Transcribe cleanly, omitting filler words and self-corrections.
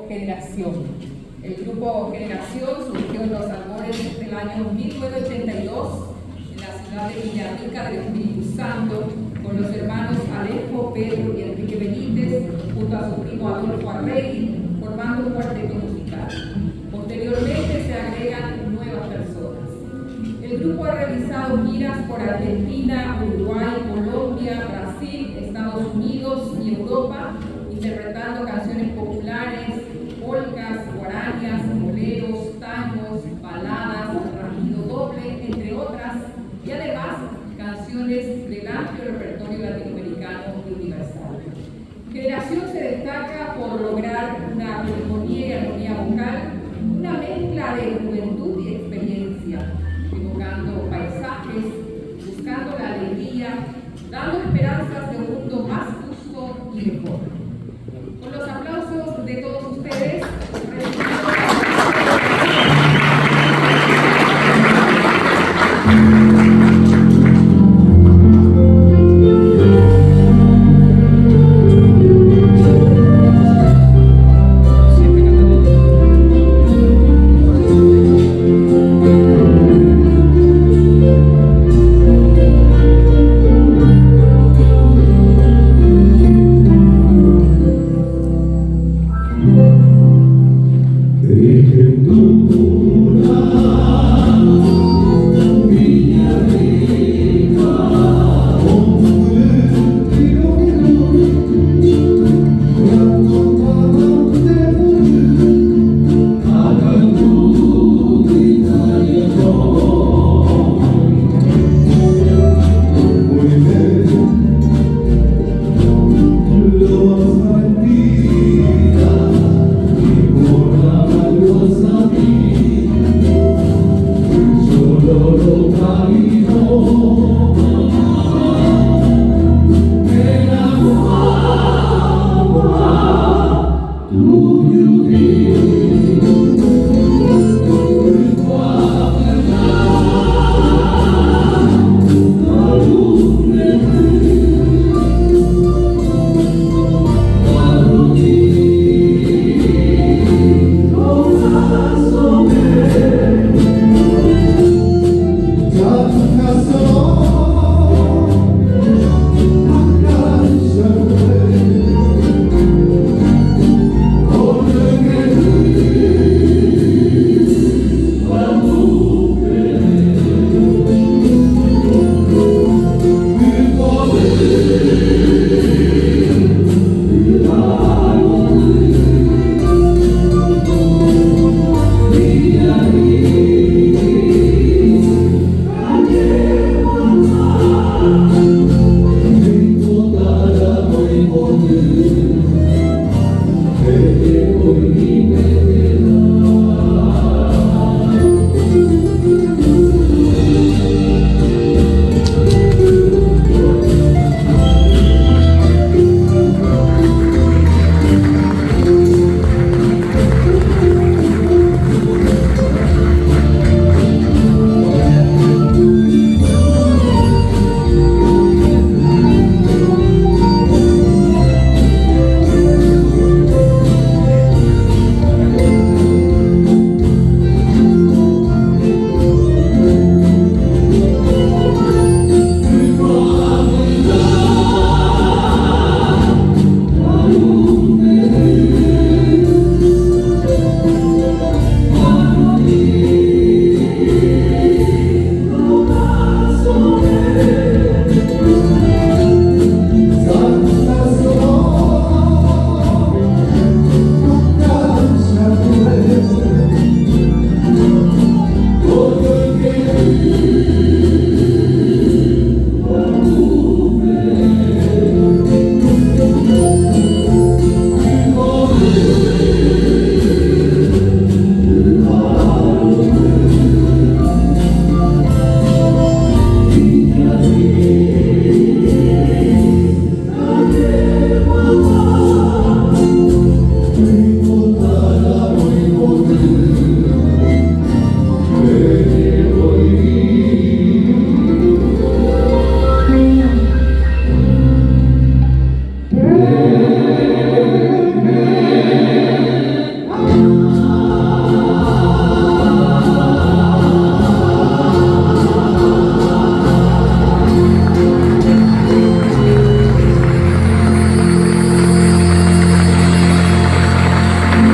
Generación. El grupo Generación surgió en los albores del año 1982 en la ciudad de Villarrica del Espíritu Santo con los hermanos Alejo, Pedro y Enrique Benítez junto a su primo Adolfo Arregui, formando un cuarteto musical. Posteriormente se agregan nuevas personas. El grupo ha realizado giras por Argentina, Uruguay, Colombia, Brasil, Estados Unidos y Europa, interpretando canciones populares, polcas, guaranías, boleros, tangos, baladas, rajido doble, entre otras, y además canciones del amplio repertorio latinoamericano y universal. Generación se destaca por lograr una polifonía y armonía vocal, una mezcla de juventud y experiencia, evocando paisajes, buscando la alegría, dando esperanzas de un mundo más justo y mejor. Con los aplausos de todos ustedes, Hey,